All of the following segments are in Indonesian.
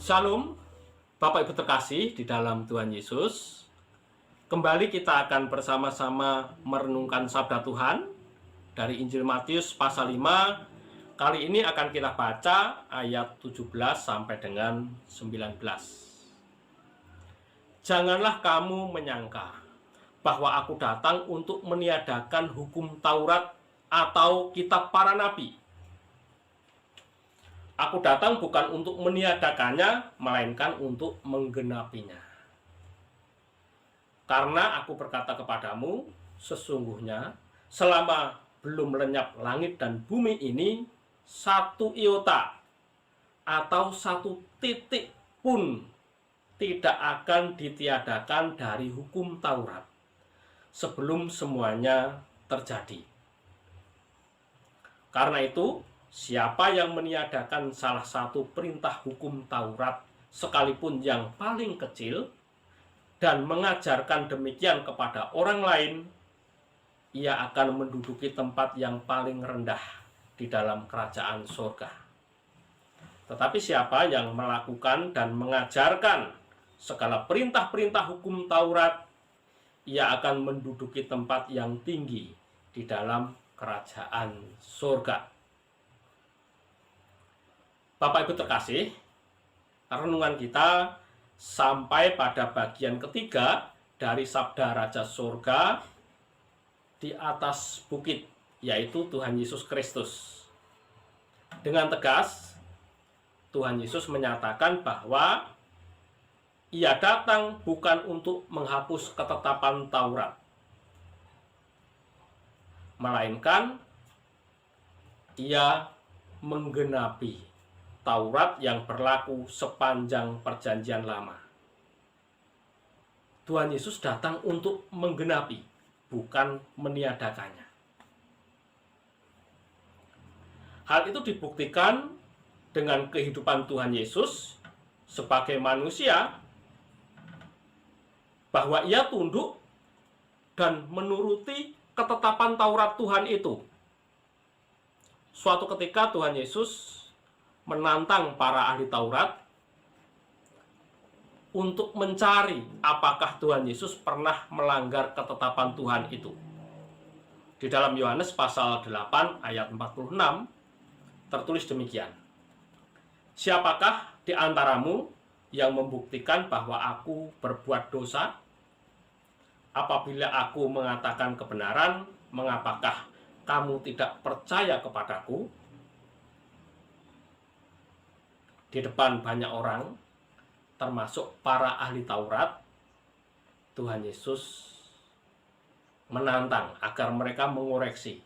Shalom, Bapak Ibu terkasih di dalam Tuhan Yesus. Kembali kita akan bersama-sama merenungkan sabda Tuhan dari Injil Matius pasal 5. Kali ini akan kita baca ayat 17 sampai dengan 19. Janganlah kamu menyangka bahwa aku datang untuk meniadakan hukum Taurat atau kitab para nabi. Aku datang bukan untuk meniadakannya, melainkan untuk menggenapinya. Karena aku berkata kepadamu, sesungguhnya selama belum lenyap langit dan bumi ini, satu iota atau satu titik pun tidak akan ditiadakan dari hukum Taurat sebelum semuanya terjadi. Karena itu, siapa yang meniadakan salah satu perintah hukum Taurat, sekalipun yang paling kecil, dan mengajarkan demikian kepada orang lain, ia akan menduduki tempat yang paling rendah di dalam kerajaan surga. Tetapi siapa yang melakukan dan mengajarkan segala perintah-perintah hukum Taurat, ia akan menduduki tempat yang tinggi di dalam kerajaan surga. Bapak Ibu terkasih, renungan kita sampai pada bagian ketiga dari sabda Raja Surga di atas bukit, yaitu Tuhan Yesus Kristus. Dengan tegas, Tuhan Yesus menyatakan bahwa Ia datang bukan untuk menghapus ketetapan Taurat, melainkan Ia menggenapi Taurat yang berlaku sepanjang perjanjian lama. Tuhan Yesus datang untuk menggenapi, bukan meniadakannya. Hal itu dibuktikan dengan kehidupan Tuhan Yesus sebagai manusia, bahwa Ia tunduk dan menuruti ketetapan Taurat Tuhan itu. Suatu ketika Tuhan Yesus menantang para ahli Taurat untuk mencari apakah Tuhan Yesus pernah melanggar ketetapan Tuhan itu. Di dalam Yohanes pasal 8 ayat 46 tertulis demikian. Siapakah di antaramu yang membuktikan bahwa aku berbuat dosa? Apabila aku mengatakan kebenaran, mengapakah kamu tidak percaya kepadaku? Di depan banyak orang, termasuk para ahli Taurat, Tuhan Yesus menantang agar mereka mengoreksi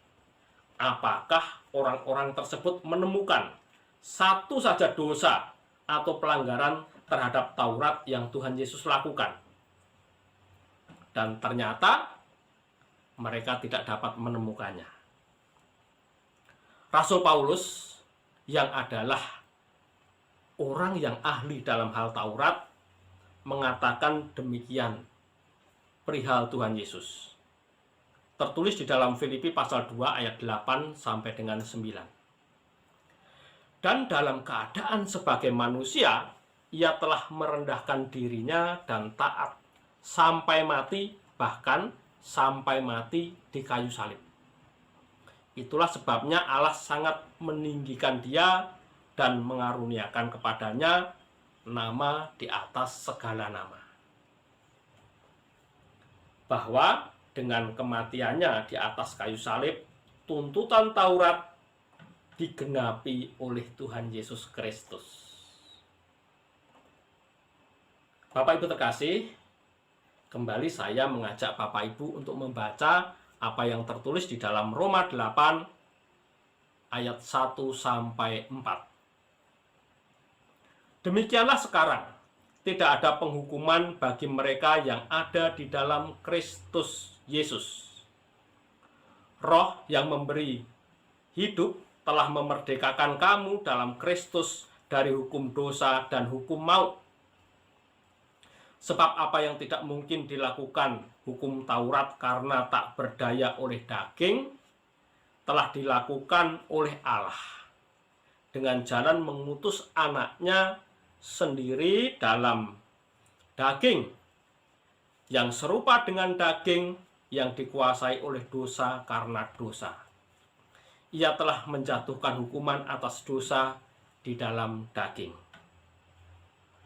apakah orang-orang tersebut menemukan satu saja dosa atau pelanggaran terhadap Taurat yang Tuhan Yesus lakukan. Dan ternyata mereka tidak dapat menemukannya. Rasul Paulus yang adalah orang yang ahli dalam hal Taurat mengatakan demikian perihal Tuhan Yesus. Tertulis di dalam Filipi pasal 2 ayat 8 sampai dengan 9. Dan dalam keadaan sebagai manusia, Ia telah merendahkan dirinya dan taat sampai mati, bahkan sampai mati di kayu salib. Itulah sebabnya Allah sangat meninggikan Dia dan mengaruniakan kepadanya nama di atas segala nama. Bahwa dengan kematiannya di atas kayu salib, tuntutan Taurat digenapi oleh Tuhan Yesus Kristus. Bapak Ibu terkasih, kembali saya mengajak Bapak Ibu untuk membaca apa yang tertulis di dalam Roma 8 ayat 1 sampai 4. Demikianlah sekarang, tidak ada penghukuman bagi mereka yang ada di dalam Kristus Yesus. Roh yang memberi hidup telah memerdekakan kamu dalam Kristus dari hukum dosa dan hukum maut. Sebab apa yang tidak mungkin dilakukan hukum Taurat karena tak berdaya oleh daging, telah dilakukan oleh Allah dengan jalan mengutus anaknya sendiri dalam daging, yang serupa dengan daging yang dikuasai oleh dosa karena dosa. Ia telah menjatuhkan hukuman atas dosa di dalam daging,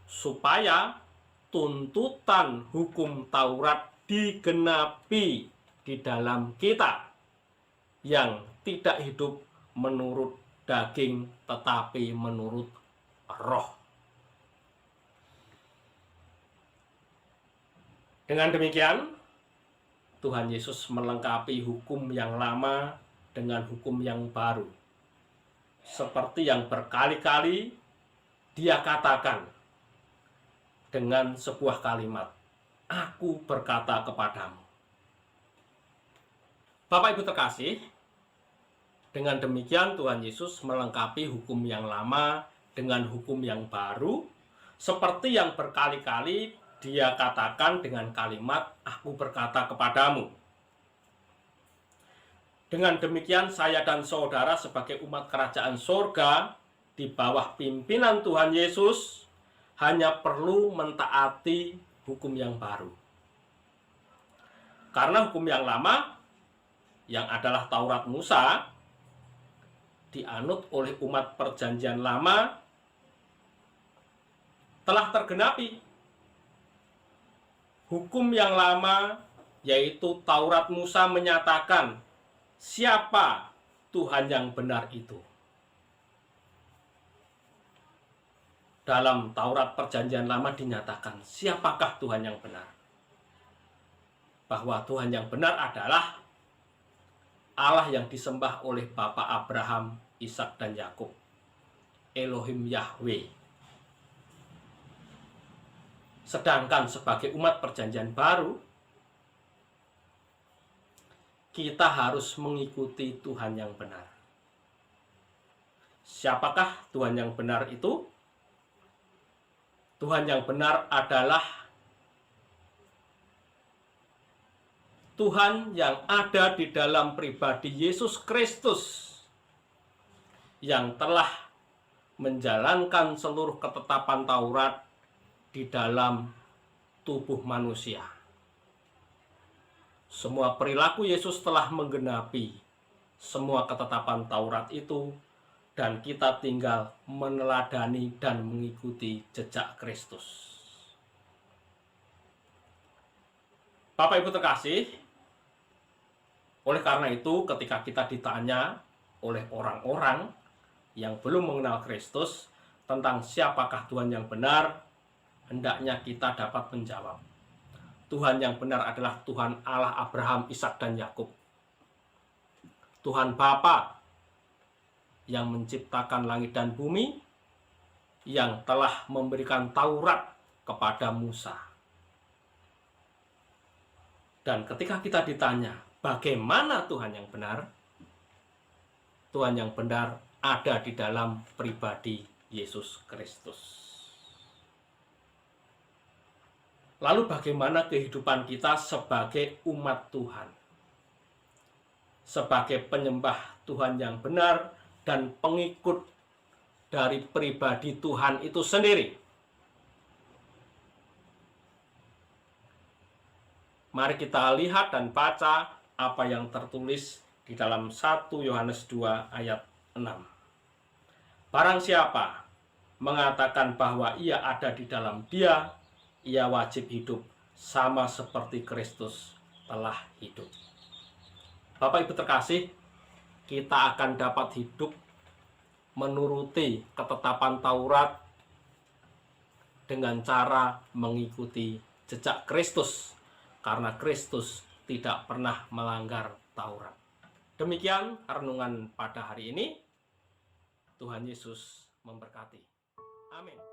supaya tuntutan hukum Taurat digenapi di dalam kita yang tidak hidup menurut daging tetapi menurut roh. Dengan demikian, Tuhan Yesus melengkapi hukum yang lama dengan hukum yang baru. Seperti yang berkali-kali Dia katakan dengan sebuah kalimat, "Aku berkata kepadamu." Bapak Ibu terkasih, dengan demikian Tuhan Yesus melengkapi hukum yang lama dengan hukum yang baru, seperti yang berkali-kali Dia katakan dengan kalimat, "Aku berkata kepadamu." Dengan demikian saya dan saudara sebagai umat kerajaan sorga di bawah pimpinan Tuhan Yesus hanya perlu mentaati hukum yang baru. Karena hukum yang lama, yang adalah Taurat Musa, dianut oleh umat perjanjian lama, telah tergenapi. Hukum yang lama, yaitu Taurat Musa, menyatakan siapa Tuhan yang benar itu. Dalam Taurat Perjanjian Lama dinyatakan siapakah Tuhan yang benar. Bahwa Tuhan yang benar adalah Allah yang disembah oleh Bapak Abraham, Ishak dan Yakub, Elohim Yahweh. Sedangkan sebagai umat Perjanjian Baru, kita harus mengikuti Tuhan yang benar. Siapakah Tuhan yang benar itu? Tuhan yang benar adalah Tuhan yang ada di dalam pribadi Yesus Kristus, yang telah menjalankan seluruh ketetapan Taurat di dalam tubuh manusia. Semua perilaku Yesus telah menggenapi semua ketetapan Taurat itu, dan kita tinggal meneladani dan mengikuti jejak Kristus. Bapak Ibu terkasih, oleh karena itu ketika kita ditanya oleh orang-orang yang belum mengenal Kristus tentang siapakah Tuhan yang benar, hendaknya kita dapat menjawab, Tuhan yang benar adalah Tuhan Allah Abraham, Ishak dan Yakub. Tuhan Bapa yang menciptakan langit dan bumi, yang telah memberikan Taurat kepada Musa. Dan ketika kita ditanya, bagaimana Tuhan yang benar? Tuhan yang benar ada di dalam pribadi Yesus Kristus. Lalu bagaimana kehidupan kita sebagai umat Tuhan? Sebagai penyembah Tuhan yang benar dan pengikut dari pribadi Tuhan itu sendiri. Mari kita lihat dan baca apa yang tertulis di dalam 1 Yohanes 2 ayat 6. Barang siapa mengatakan bahwa ia ada di dalam Dia, ia wajib hidup sama seperti Kristus telah hidup. Bapak Ibu terkasih, kita akan dapat hidup menuruti ketetapan Taurat dengan cara mengikuti jejak Kristus, karena Kristus tidak pernah melanggar Taurat. Demikian renungan pada hari ini. Tuhan Yesus memberkati. Amin.